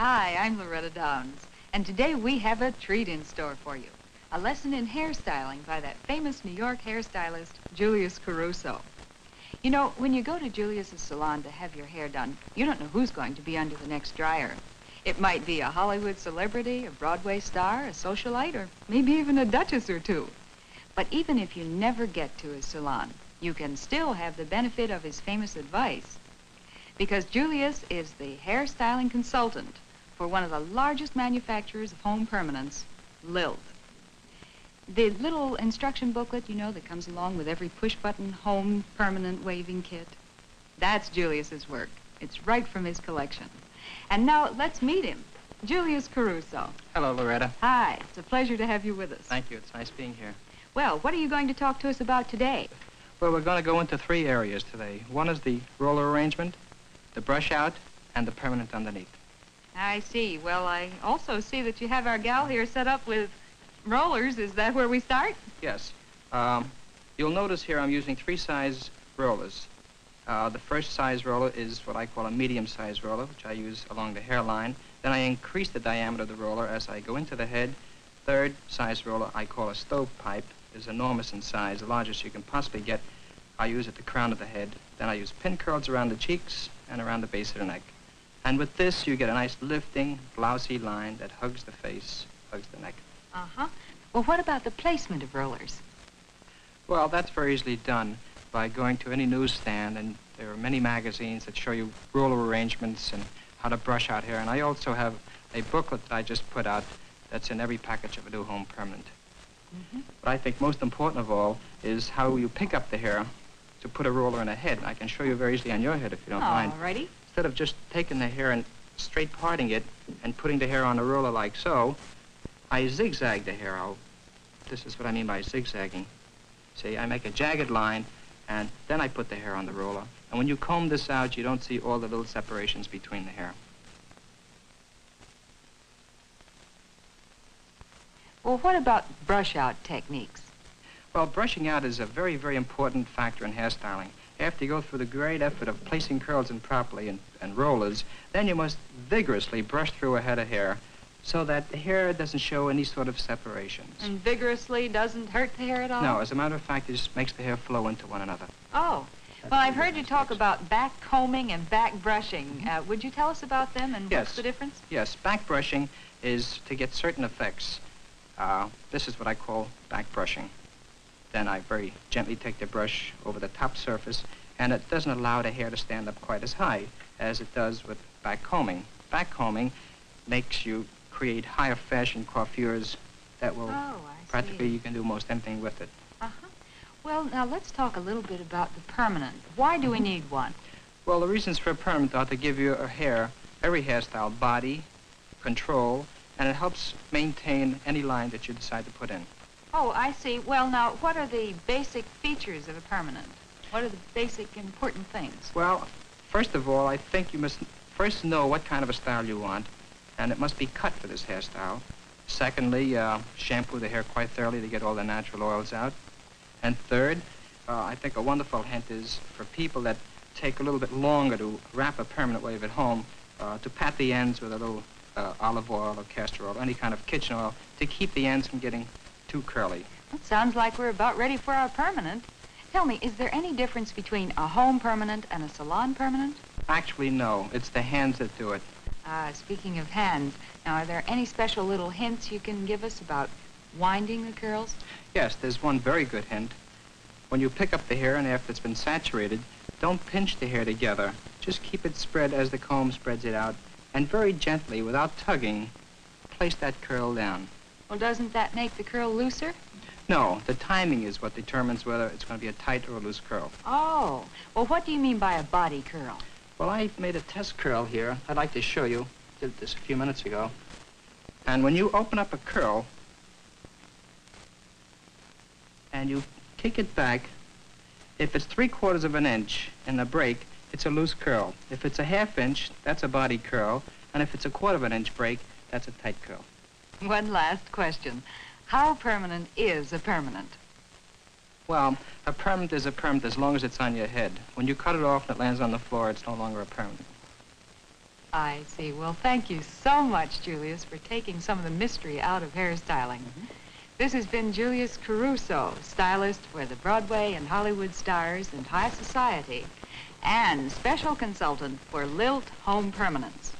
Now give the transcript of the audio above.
Hi, I'm Loretta Downs, and today we have a treat in store for you. A lesson in hairstyling by that famous New York hairstylist, Julius Caruso. You know, when you go to Julius's salon to have your hair done, you don't know who's going to be under the next dryer. It might be a Hollywood celebrity, a Broadway star, a socialite, or maybe even a duchess or two. But even if you never get to his salon, you can still have the benefit of his famous advice. Because Julius is the hairstyling consultant for one of the largest manufacturers of home permanents, Lilt. The little instruction booklet, you know, that comes along with every push-button home permanent waving kit, that's Julius's work. It's right from his collection. And now let's meet him, Julius Caruso. Hello, Loretta. Hi, it's a pleasure to have you with us. Thank you. It's nice being here. Well, what are you going to talk to us about today? Well, we're going to go into 3 areas today. One is the roller arrangement, the brush out, and the permanent underneath. I see. Well, I also see that you have our gal here set up with rollers. Is that where we start? Yes. You'll notice here I'm using 3 size rollers. The first size roller is what I call a medium-sized roller, which I use along the hairline. Then I increase the diameter of the roller as I go into the head. Third size roller I call a stovepipe. Is enormous in size, the largest you can possibly get. I use at the crown of the head. Then I use pin curls around the cheeks and around the base of the neck. And with this, you get a nice lifting, blousy line that hugs the face, hugs the neck. Uh-huh. Well, what about the placement of rollers? Well, that's very easily done by going to any newsstand, and there are many magazines that show you roller arrangements and how to brush out hair. And I also have a booklet that I just put out that's in every package of a new home permanent. Mm-hmm. But I think most important of all is how you pick up the hair to put a roller in a head. I can show you very easily on your head if you don't mind. All righty. Instead of just taking the hair and straight parting it and putting the hair on a roller like so, I zigzag the hair out. This is what I mean by zigzagging. See, I make a jagged line, and then I put the hair on the roller. And when you comb this out, you don't see all the little separations between the hair. Well, what about brush-out techniques? Well, brushing out is a very, very important factor in hairstyling. After you go through the great effort of placing curls in properly and rollers, then you must vigorously brush through a head of hair so that the hair doesn't show any sort of separations. And vigorously doesn't hurt the hair at all? No, as a matter of fact, it just makes the hair flow into one another. Oh. Well, I've heard you talk about back combing and back brushing. Would you tell us about them and what's the difference? Yes, back brushing is to get certain effects. This is what I call back brushing. Then I very gently take the brush over the top surface, and it doesn't allow the hair to stand up quite as high as it does with back combing. Back combing makes you create higher fashion coiffures that will practically you can do most anything with it. Uh-huh. Well, now let's talk a little bit about the permanent. Why do we need one? Well, the reasons for a permanent are to give you a hair, every hairstyle, body, control, and it helps maintain any line that you decide to put in. Oh, I see. Well, now, what are the basic features of a permanent? What are the basic important things? Well, first of all, I think you must first know what kind of a style you want, and it must be cut for this hairstyle. Secondly, shampoo the hair quite thoroughly to get all the natural oils out. And third, I think a wonderful hint is for people that take a little bit longer to wrap a permanent wave at home, to pat the ends with a little olive oil or castor oil, any kind of kitchen oil, to keep the ends from getting too curly. It sounds like we're about ready for our permanent. Tell me, is there any difference between a home permanent and a salon permanent? Actually, no. It's the hands that do it. Speaking of hands, now, are there any special little hints you can give us about winding the curls? Yes, there's one very good hint. When you pick up the hair and after it's been saturated, don't pinch the hair together. Just keep it spread as the comb spreads it out, and very gently, without tugging, place that curl down. Well, doesn't that make the curl looser? No, the timing is what determines whether it's going to be a tight or a loose curl. Oh, well, what do you mean by a body curl? Well, I made a test curl here. I'd like to show you. Did this a few minutes ago. And when you open up a curl and you kick it back, if it's 3/4 of an inch in the break, it's a loose curl. If it's a 1/2 inch, that's a body curl. And if it's a 1/4 of an inch break, that's a tight curl. One last question. How permanent is a permanent? Well, a permanent is a permanent as long as it's on your head. When you cut it off and it lands on the floor, it's no longer a permanent. I see. Well, thank you so much, Julius, for taking some of the mystery out of hairstyling. This has been Julius Caruso, stylist for the Broadway and Hollywood stars and high society, and special consultant for Lilt Home Permanents.